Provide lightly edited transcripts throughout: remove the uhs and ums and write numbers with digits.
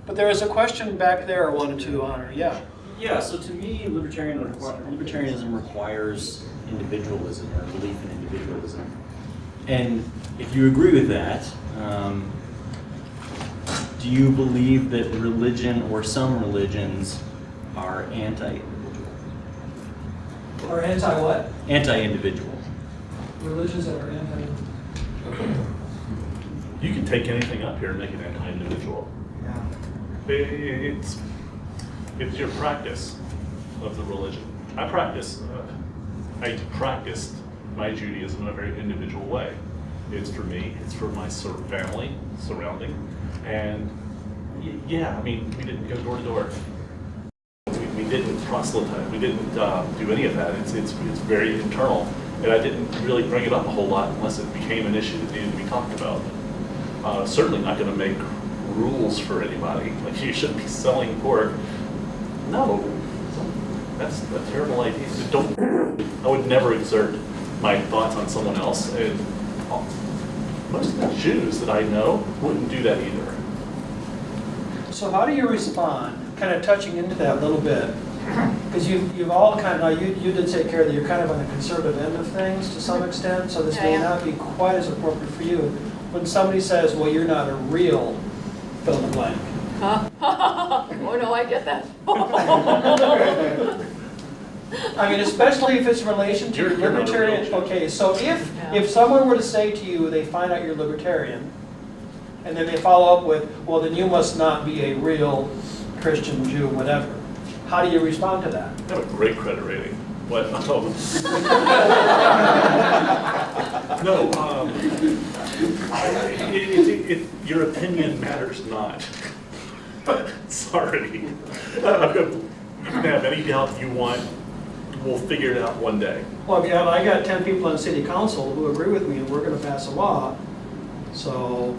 But there is a question back there I wanted to honor. Yeah. Yeah, so to me, libertarianism requires individualism or belief in individualism. And if you agree with that, do you believe that religion or some religions are anti-individual? Or anti-what? Anti-individual. Religions that are anti. You can take anything up here and make it anti-individual. Yeah. It's your practice of the religion. I practiced my Judaism in a very individual way. It's for me, it's for my family, surrounding, and yeah, I mean, we didn't go door to door. We didn't proselytize, we didn't do any of that. It's very internal, and I didn't really bring it up a whole lot unless it became an issue that needed to be talked about. Certainly not going to make rules for anybody, like you shouldn't be selling pork. No, that's a terrible idea. I would never exert my thoughts on someone else, and most of the Jews that I know wouldn't do that either. So how do you respond, kind of touching into that a little bit? Because you've all kind of, you did say, Kara, that you're kind of on the conservative end of things to some extent, so this may not be quite as appropriate for you. When somebody says, well, you're not a real fill in the blank. Oh no, I get that. I mean, especially if it's in relation to You're not a libertarian. real Jew. Okay, so if someone were to say to you, they find out you're libertarian, and then they follow up with, well, then you must not be a real Christian, Jew, whatever. How do you respond to that? I have a great credit rating. What? Oh. No, your opinion matters not. Sorry. You can have any doubt you want. We'll figure it out one day. Well, yeah, I got 10 people on city council who agree with me, and we're going to pass a law. So,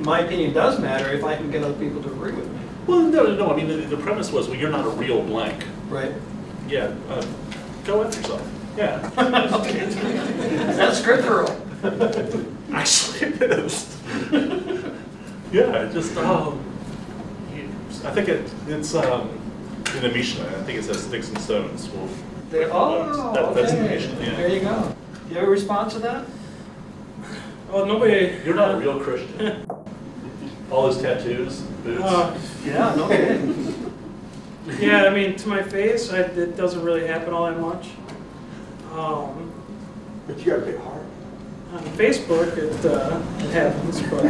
my opinion does matter if I can get other people to agree with me. Well, no. I mean, the premise was, well, you're not a real blank. Right? Yeah. Go F yourself. Yeah. That's scriptural. Actually, it is. Yeah, just I think it's in the Mishnah. I think it says sticks and stones will. That's in the okay. Mishnah. Yeah. There you go. Do you have a response to that? Well, nobody. You're not a real Christian. All those tattoos, boots. Yeah, no kidding. Yeah, I mean, to my face, it doesn't really happen all that much. But you got a big heart. On Facebook, it happens, but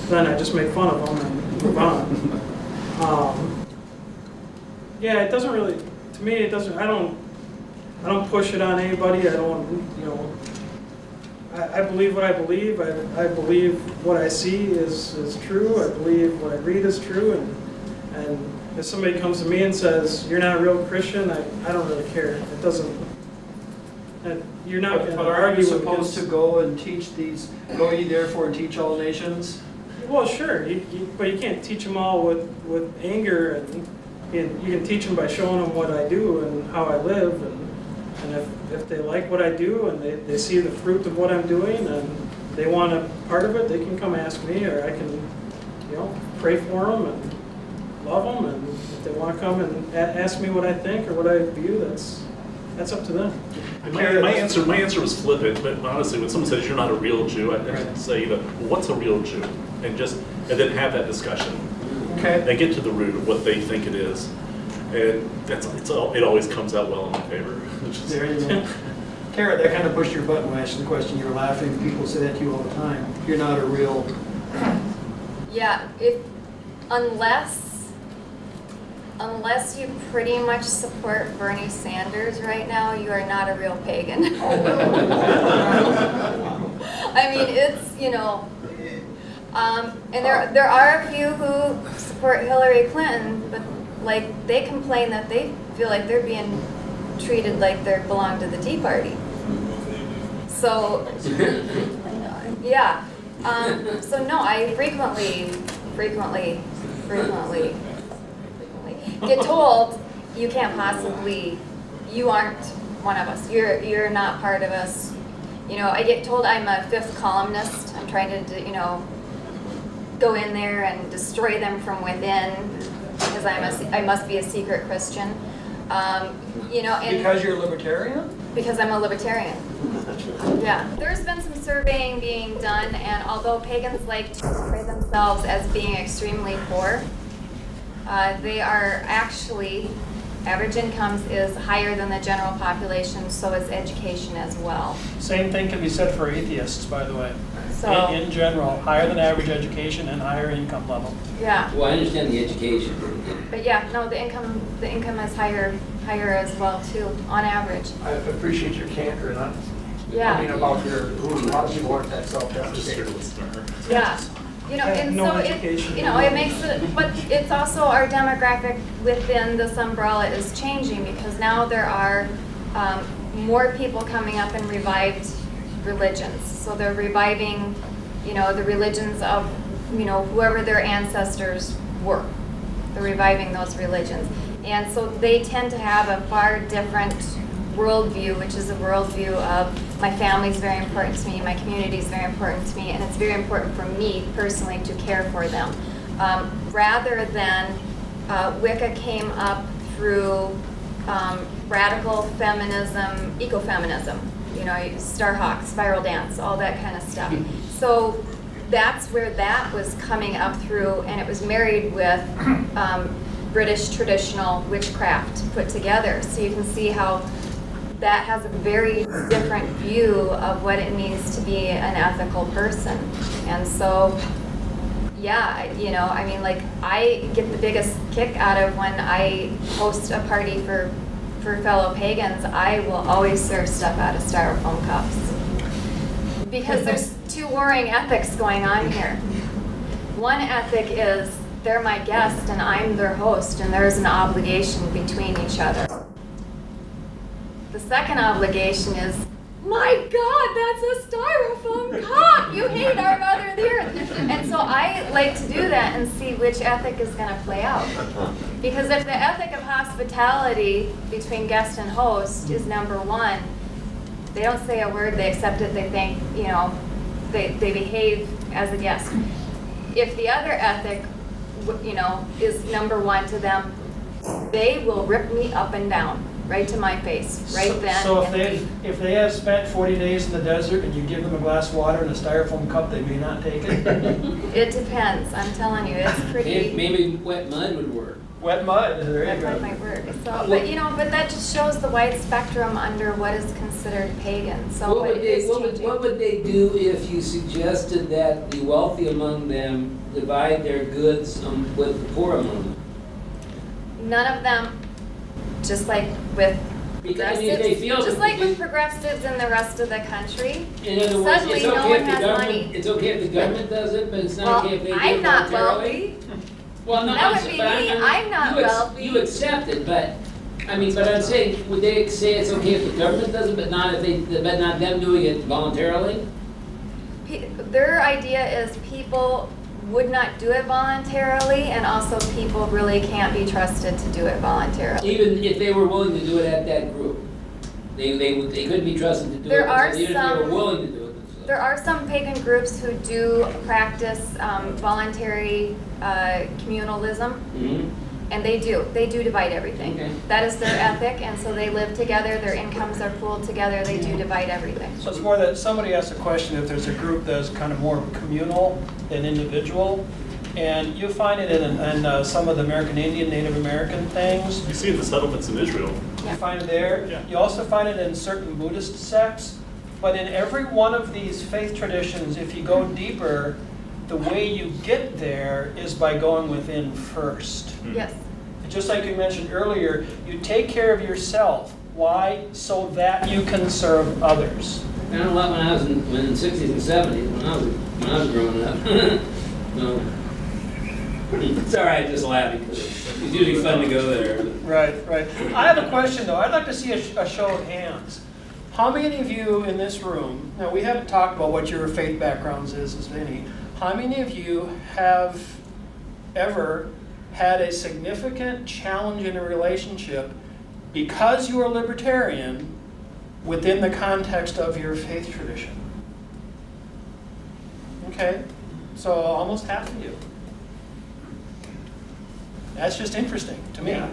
then I just make fun of them and move on. Yeah, it doesn't really. To me, it doesn't. I don't push it on anybody. I don't. I believe what I believe. I believe what I see is true. I believe what I read is true. And if somebody comes to me and says, you're not a real Christian, I don't really care. It doesn't. You're not going to But are you argue supposed to go and teach these, go ye therefore and teach all nations? Well, sure, but you can't teach them all with anger, and you can teach them by showing them what I do and how I live, and if they like what I do and they see the fruit of what I'm doing and they want a part of it, they can come ask me, or I can, pray for them and love them, and if they want to come and ask me what I think or what I view, that's up to them. My answer was flippant, but honestly, when someone says you're not a real Jew, I just say, what's a real Jew? And then have that discussion. Okay. And get to the root of what they think it is. And it always comes out well in my favor. There you go. Kara, that kind of pushed your button when I asked the question. You were laughing. People say that to you all the time. You're not a real. Yeah, unless you pretty much support Bernie Sanders right now, you are not a real pagan. I mean, it's, and there are a few who support Hillary Clinton, but they complain that they feel like they're being treated like they belong to the Tea Party. So, yeah. So no, I frequently get told you can't possibly, you aren't one of us. You're not part of us. I get told I'm a fifth columnist. I'm trying to, go in there and destroy them from within because I must be a secret Christian. You know, and Because you're a libertarian? because I'm a libertarian. Yeah, there's been some surveying being done, and although pagans like to portray themselves as being extremely poor, they are actually, average incomes is higher than the general population, so is education as well. Same thing can be said for atheists, by the way. So, In general, higher than average education and higher income level. yeah, Well, I understand the education. but yeah, no, the income is higher as well too, on average. I appreciate your candor and Yeah. I mean about your, a lot of people aren't that Just here to self-deprecating. listen to her. Yeah, you know, and No so education. it makes it, but it's also our demographic within this umbrella is changing because now there are more people coming up in revived religions. So they're reviving, you know, the religions of, you know, whoever their ancestors were. They're reviving those religions. And so they tend to have a far different worldview, which is a worldview of my family is very important to me, my community is very important to me, and it's very important for me personally to care for them. Rather than Wicca came up through radical feminism, ecofeminism, you know, Starhawk, spiral dance, all that kind of stuff. So that's where that was coming up through, and it was married with British traditional witchcraft put together. So you can see how that has a very different view of what it means to be an ethical person. And so, yeah, you know, I mean, like, I get the biggest kick out of when I host a party for fellow pagans. I will always serve stuff out of styrofoam cups. Because there's two warring ethics going on here. One ethic is they're my guest and I'm their host, and there's an obligation between each other. The second obligation is, my God, that's a styrofoam cup! You hate our mother the earth. And so I like to do that and see which ethic is going to play out. Because if the ethic of hospitality between guest and host is number one, they don't say a word, they accept it, they think, you know, they behave as a guest. If the other ethic, you know, is number one to them, they will rip me up and down, right to my face, right then. So and if they have spent 40 days in the desert and you give them a glass of water in a styrofoam cup, they may not take it. It depends, I'm telling you, it's pretty. Maybe wet mud would work. Wet mud, there you That go. might work. So, but you know, but that just shows the wide spectrum under what is considered pagan. So What it is changing. what would they do if you suggested that the wealthy among them divide their goods with the poor among them? None of them, just like with Because, I mean, if they feel just like with progressives in the rest of the country. in other words, Suddenly it's no okay one if the has government, money. it's okay if the government does it, but it's not Well, okay if they do it I'm not voluntarily? wealthy. Well, no, That would be me. I'm not wealthy. You accept it, but, I mean, but I'm saying, would they say it's okay if the government does it, but not them doing it voluntarily? Their idea is people would not do it voluntarily, and also people really can't be trusted to do it voluntarily. Even if they were willing to do it at that group? They couldn't be trusted to do There it, are even if they were some- willing to do it themselves. There are some pagan groups who do practice voluntary communalism, Mhm. and they do divide everything. Okay. That is their ethic, and so they live together, their incomes are pooled together, they do divide everything. So it's more that somebody asked a question if there's a group that's kind of more communal than individual. And you find it in some of the American Indian, Native American things. You see in the settlements in Israel. You find it there. Yeah. You also find it in certain Buddhist sects. But in every one of these faith traditions, if you go deeper, the way you get there is by going within first. Yes. Just like you mentioned earlier, you take care of yourself. Why? So that you can serve others. I don't know what when I was in the 60s and 70s, when I was growing up. No. It's all right, just laughing, because it's usually fun to go there. Right, right. I have a question though. I'd like to see a show of hands. How many of you in this room, now we haven't talked about what your faith backgrounds is, as any. How many of you have ever had a significant challenge in a relationship because you are libertarian within the context of your faith tradition? Okay. So almost half of you. That's just interesting to me. Yeah.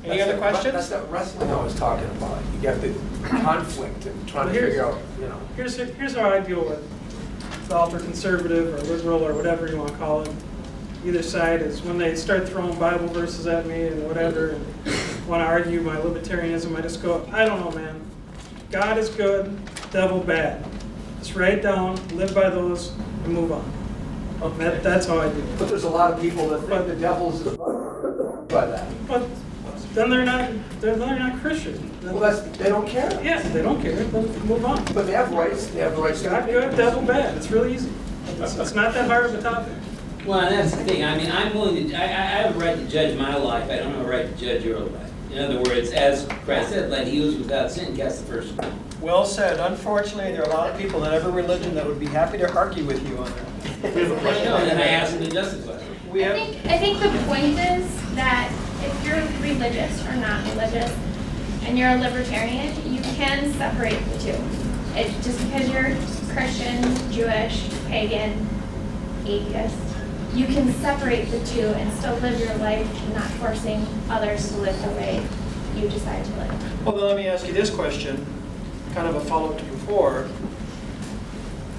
Any other questions? That's that wrestling I was talking about. You got the conflict and trying to figure out, you know. Here's how I deal with the ultra-conservative or liberal or whatever you want to call it. Either side is when they start throwing Bible verses at me and whatever and want to argue my libertarianism, I just go, I don't know, man. God is good, devil bad. Just write it down, live by those, and move on. Okay. That's how I do it. But there's a lot of people that think the devil's by that. But then they're not Christian. Well, they don't care. Yeah, they don't care. Then move on. But they have rights. They have the rights to God good, devil bad. It's really easy. It's not that hard of a topic. Well, and that's the thing. I mean, I'm willing to. I have a right to judge my life. I don't have a right to judge your life. In other words, as Christ said, let he who is without sin cast the first stone. Well said. Unfortunately, there are a lot of people in every religion that would be happy to argue with you on that. I know, and then I ask them to justify it. I think the point is that if you're religious or not religious, and you're a libertarian, you can separate the two. Just because you're Christian, Jewish, pagan, atheist, you can separate the two and still live your life, not forcing others to live the way you decide to live. Well, then let me ask you this question, kind of a follow-up to before.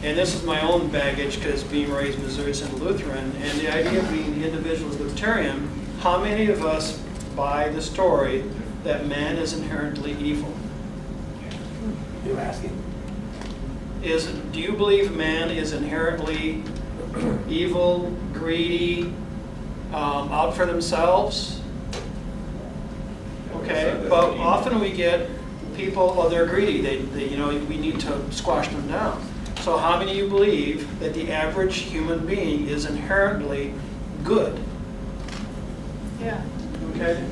And this is my own baggage because being raised Missouri Synod Lutheran and the idea of being the individual as libertarian, how many of us buy the story that man is inherently evil? You're asking. Do you believe man is inherently evil, greedy, out for themselves? Okay, but often we get people, oh, they're greedy. We need to squash them down. So how many of you believe that the average human being is inherently good? Yeah. Okay.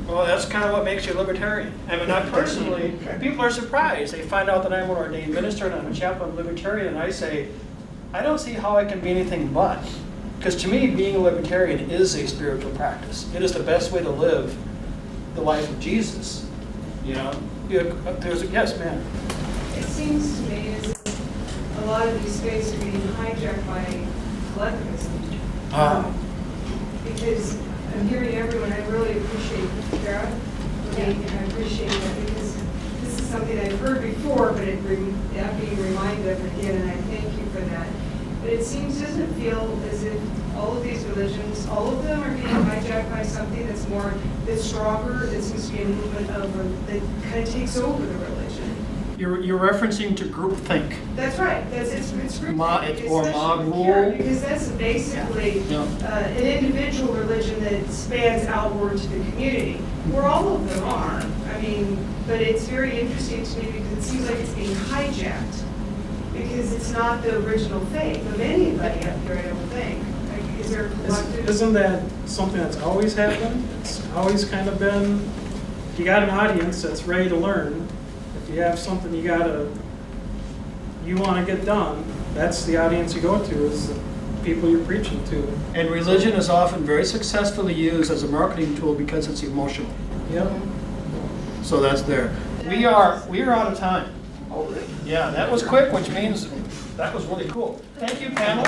Well, that's kind of what makes you a libertarian. I mean, I personally, people are surprised. They find out that I'm an ordained minister and I'm a chaplain libertarian, and I say, I don't see how I can be anything but. Because to me, being a libertarian is a spiritual practice. It is the best way to live the life of Jesus. You know? Yes, ma'am. It seems to me as if a lot of these faiths are being hijacked by collectivism. Because I'm hearing everyone, I really appreciate Kara, and I appreciate that because this is something I've heard before, but I'm being reminded of it again, and I thank you for that. But it seems, doesn't it feel as if all of these religions, all of them are being hijacked by something that's stronger, that seems to be a movement that kind of takes over the religion. You're referencing to groupthink. That's right. It's groupthink. Or mob rule. Because that's basically an individual religion that spans outward to the community, where all of them are. I mean, but it's very interesting to me because it seems like it's being hijacked because it's not the original faith of anybody up here, I don't think. Like, is there a collective? Isn't that something that's always happened? It's always kind of been, you got an audience that's ready to learn. If you have something you want to get done, that's the audience you go to, is the people you're preaching to. And religion is often very successfully used as a marketing tool because it's emotional. Yep. So that's there. We are out of time. Oh, really? Yeah, that was quick, which means that was really cool. Thank you, panel.